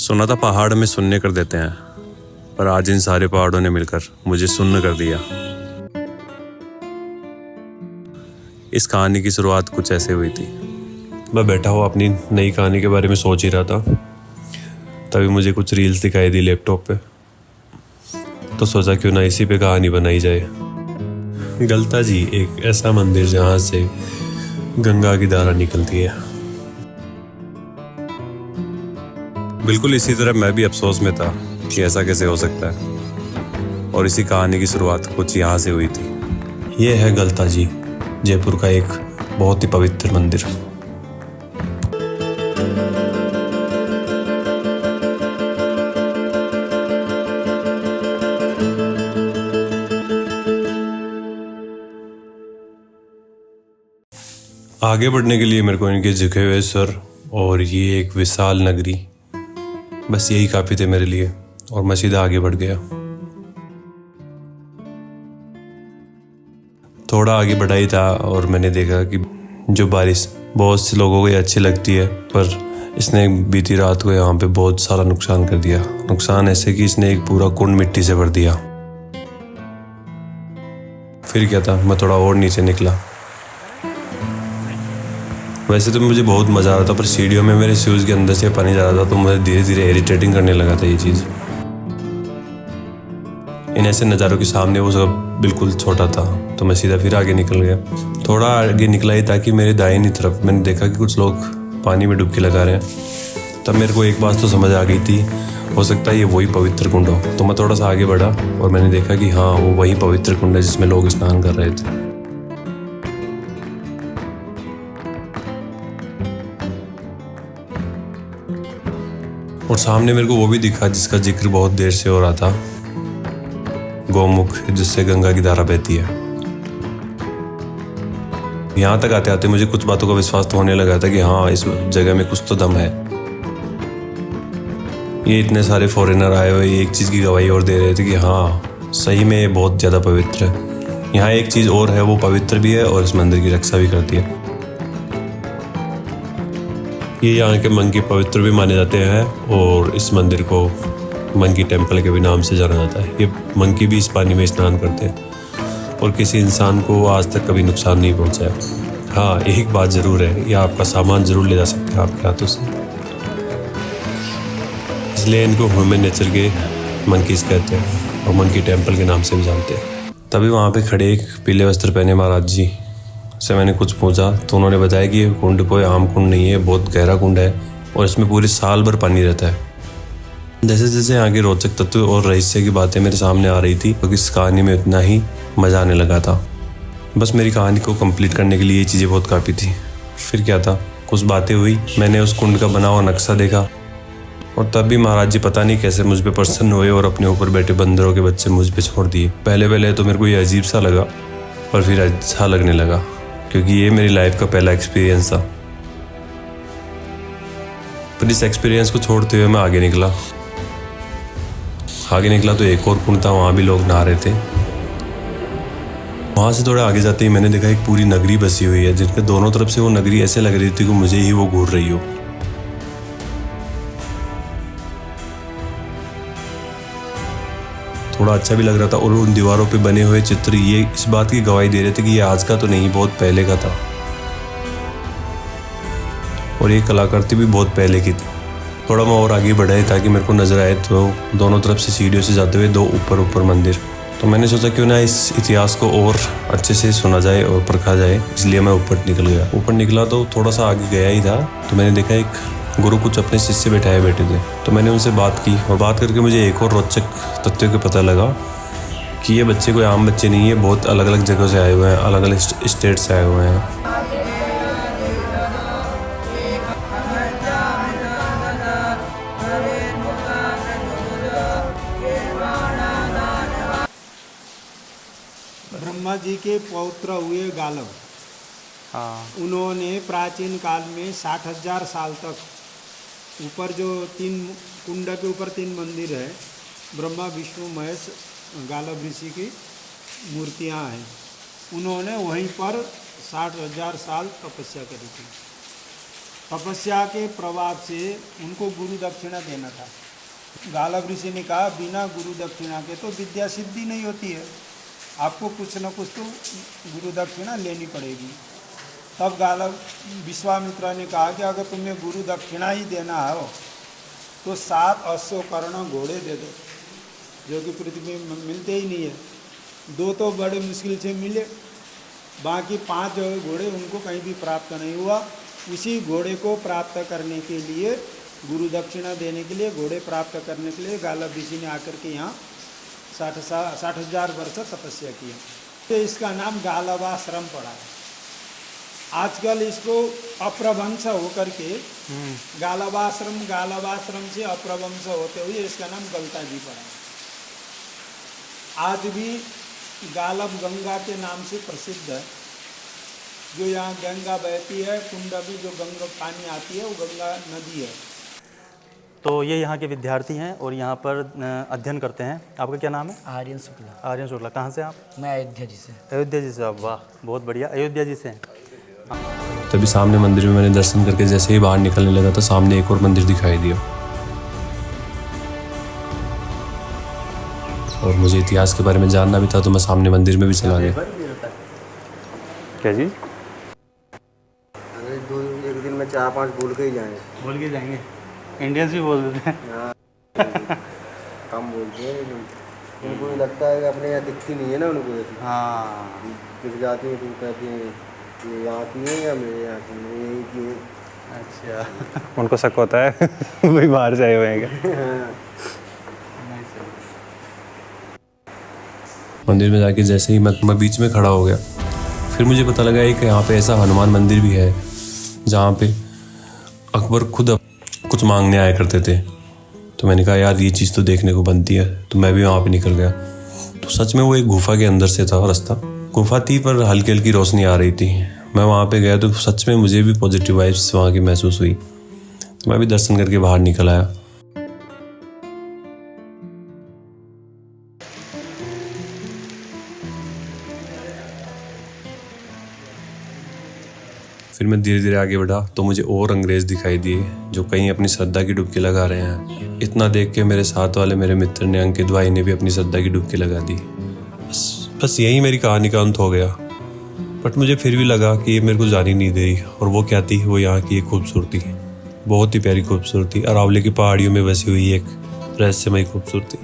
सुना था पहाड़ में शून्य कर देते हैं, पर आज इन सारे पहाड़ों ने मिलकर मुझे शून्य कर दिया। इस कहानी की शुरुआत कुछ ऐसे हुई थी। मैं बैठा हुआ अपनी नई कहानी के बारे में सोच ही रहा था, तभी मुझे कुछ रील्स दिखाई दी लैपटॉप पे। तो सोचा क्यों ना इसी पे कहानी बनाई जाए। गलता जी एक ऐसा मंदिर जहाँ से गंगा की धारा निकलती है। बिल्कुल इसी तरह मैं भी अफसोस में था कि ऐसा कैसे हो सकता है, और इसी कहानी की शुरुआत कुछ यहाँ से हुई थी। ये है गलता जी, जयपुर का एक बहुत ही पवित्र मंदिर। आगे बढ़ने के लिए मेरे को इनके झुके हुए सर और ये एक विशाल नगरी, बस यही काफ़ी थे मेरे लिए, और मैं सीधा आगे बढ़ गया। थोड़ा आगे बढ़ा ही था और मैंने देखा कि जो बारिश बहुत से लोगों को अच्छी लगती है, पर इसने बीती रात को यहाँ पे बहुत सारा नुकसान कर दिया। नुकसान ऐसे कि इसने एक पूरा कुंड मिट्टी से भर दिया। फिर क्या था, मैं थोड़ा और नीचे निकला। वैसे तो मुझे बहुत मज़ा आ रहा था, पर सीढ़ियों में मेरे शूज़ के अंदर से पानी जा रहा था, तो मुझे धीरे धीरे इरिटेटिंग करने लगा था ये चीज़। इन ऐसे नज़ारों के सामने वो सब बिल्कुल छोटा था, तो मैं सीधा फिर आगे निकल गया। थोड़ा आगे निकला ही ताकि मेरे दाहिनी तरफ मैंने देखा कि कुछ लोग पानी में डुबकी लगा रहे हैं। तब मेरे को एक बात तो समझ आ गई थी, हो सकता है ये वही पवित्र कुंड हो। तो मैं थोड़ा सा आगे बढ़ा और मैंने देखा कि हाँ, वो वही पवित्र कुंड है जिसमें लोग स्नान कर रहे थे। और सामने मेरे को वो भी दिखा जिसका जिक्र बहुत देर से हो रहा था, गौमुख, जिससे गंगा की धारा बहती है। यहाँ तक आते आते मुझे कुछ बातों का विश्वास तो होने लगा था कि हाँ, इस जगह में कुछ तो दम है। ये इतने सारे फॉरेनर आए हुए एक चीज़ की गवाही और दे रहे थे कि हाँ, सही में ये बहुत ज़्यादा पवित्र है। यहाँ एक चीज़ और है, वो पवित्र भी है और इस मंदिर की रक्षा भी करती है। ये यहाँ के मंकी पवित्र भी माने जाते हैं, और इस मंदिर को मंकी टेम्पल के भी नाम से जाना जाता है। ये मंकी भी इस पानी में स्नान करते हैं और किसी इंसान को आज तक कभी नुकसान नहीं पहुँचा है। हाँ, एक बात ज़रूर है, ये आपका सामान ज़रूर ले जा सकते हैं आपके हाथों से, इसलिए इनको ह्यूमन नेचर के मंकीज़ कहते हैं और मंकी टेम्पल के नाम से भी जानते हैं। तभी वहाँ पे खड़े एक पीले वस्त्र पहने महाराज जी से मैंने कुछ पूछा, तो उन्होंने बताया कि ये कुंड कोई आम कुंड नहीं है, बहुत गहरा कुंड है और इसमें पूरे साल भर पानी रहता है। जैसे जैसे आगे रोचक तत्व और रहस्य की बातें मेरे सामने आ रही थी, तो इस कहानी में इतना ही मज़ा आने लगा था। बस मेरी कहानी को कंप्लीट करने के लिए ये चीज़ें बहुत काफ़ी थी। फिर क्या था, कुछ बातें हुई, मैंने उस कुंड का बना हुआ नक्शा देखा, और तब भी महाराज जी पता नहीं कैसे मुझ पर प्रसन्न हुए और अपने ऊपर बैठे बंदरों के बच्चे मुझ पर छोड़ दिए। पहले पहले तो मेरे को ये अजीब सा लगा, पर फिर अच्छा लगने लगा, क्योंकि ये मेरी लाइफ का पहला एक्सपीरियंस था। पर इस एक्सपीरियंस को छोड़ते हुए मैं आगे निकला तो एक और कुंड था, वहाँ भी लोग नहा रहे थे। वहाँ से थोड़ा आगे जाते ही मैंने देखा एक पूरी नगरी बसी हुई है, जिनके दोनों तरफ से वो नगरी ऐसे लग रही थी कि मुझे ही वो घूर रही हो। थोड़ा अच्छा भी लग रहा था, और उन दीवारों पे बने हुए चित्र ये इस बात की गवाही दे रहे थे कि ये आज का तो नहीं, बहुत पहले का था, और ये कलाकृति भी बहुत पहले की थी। थोड़ा मैं और आगे बढ़ा ताकि मेरे को नजर आए तो दोनों तरफ से सीढ़ियों से जाते हुए दो ऊपर मंदिर। तो मैंने सोचा क्यों ना इस इतिहास को और अच्छे से सुना जाए और परखा जाए, इसलिए मैं ऊपर निकल गया। ऊपर निकला तो थोड़ा सा आगे गया ही था, तो मैंने देखा एक गुरु कुछ अपने शिष्य बैठाए बैठे थे। तो मैंने उनसे बात की, और बात करके मुझे एक और रोचक तथ्य का पता लगा कि ये बच्चे कोई आम बच्चे नहीं है, बहुत अलग अलग जगहों से आए हुए हैं, अलग अलग स्टेट से आए हुए हैं। ब्रह्मा जी के पौत्र हुए गालव, उन्होंने प्राचीन काल में 60,000 साल तक ऊपर जो 3 कुंड के ऊपर 3 मंदिर है, ब्रह्मा विष्णु महेश गालव ऋषि की मूर्तियां हैं। उन्होंने वहीं पर 60,000 साल तपस्या करी थी। तपस्या के प्रभाव से उनको गुरु दक्षिणा देना था। गालव ऋषि ने कहा बिना गुरु दक्षिणा के तो विद्या सिद्धि नहीं होती है, आपको कुछ न कुछ तो गुरु दक्षिणा लेनी पड़ेगी। तब गालव विश्वामित्र ने कहा कि अगर तुम्हें गुरु दक्षिणा ही देना हो तो 7 अश्वकर्ण घोड़े दे दो, जो कि पृथ्वी में मिलते ही नहीं है। 2 तो बड़े मुश्किल से मिले, बाकी 5 घोड़े उनको कहीं भी प्राप्त नहीं हुआ। उसी घोड़े को प्राप्त करने के लिए, गुरु दक्षिणा देने के लिए, घोड़े प्राप्त करने के लिए गालव ऋषि ने आकर के यहाँ 60,000 वर्ष तपस्या किया। तो इसका नाम गालवाश्रम पड़ा है। आजकल इसको अप्रभंश होकर के गालवाश्रम से अप्रभंश होते हुए इसका नाम गलता जी पड़ा है। आज भी गालव गंगा के नाम से प्रसिद्ध है। जो यहाँ गंगा बहती है, कुंड में जो गंगा पानी आती है वो गंगा नदी है। तो ये यहाँ के विद्यार्थी हैं और यहाँ पर अध्ययन करते हैं। आपका क्या नाम है? आर्यन शुक्ला। आर्यन शुक्ला। कहाँ से आप? मैं अयोध्या जी से। अयोध्या जी से आप? वाह, बहुत बढ़िया। अयोध्या जी से हैं। तभी सामने मंदिर में मैंने दर्शन करके जैसे ही बाहर निकलने लगा तो सामने एक और मंदिर दिखाई दिया, और मुझे इतिहास के बारे में जानना भी था तो मैं सामने मंदिर में भी चला गया। क्या जी? अरे एक दिन में 4-5 बोल के ही जाएंगे। बोल के जाएंगे? इंडियंस भी बोल देते हैं। कम बोलते हैं, उनको भी लगता है कि अपने यहाँ दिखती नहीं है ना उनको। हाँ, दिख जाती है तो कहती हैं ये यहाँ की है या मेरे यहाँ की, यही की है। अच्छा। उनको शक होता है वही बाहर से आए हुए हैं। मंदिर में जाके जैसे ही मैं बीच में खड़ा हो गया, फिर मुझे पता लगा कि यहाँ पे ऐसा हनुमान मंदिर भी है जहाँ पे अकबर खुद कुछ मांगने आया करते थे। तो मैंने कहा यार ये चीज़ तो देखने को बनती है, तो मैं भी वहाँ पे निकल गया। तो सच में वो एक गुफा के अंदर से था रास्ता। गुफा थी पर हल्की हल्की रोशनी आ रही थी। मैं वहाँ पे गया तो सच में मुझे भी पॉजिटिव वाइब्स वहाँ की महसूस हुई। तो मैं भी दर्शन करके बाहर निकल आया। फिर मैं धीरे धीरे आगे बढ़ा तो मुझे और अंग्रेज दिखाई दिए जो कहीं अपनी श्रद्धा की डुबकी लगा रहे हैं। इतना देख के मेरे साथ वाले मेरे मित्र ने, अंकित भाई ने भी अपनी श्रद्धा की डुबकी लगा दी। बस यही मेरी कहानी का अंत हो गया। बट मुझे फिर भी लगा कि ये मेरे को जानी नहीं दे रही। और वो क्या थी? वो यहाँ की एक खूबसूरती, बहुत ही प्यारी खूबसूरती, अरावली की पहाड़ियों में बसी हुई एक रहस्यमयी खूबसूरती।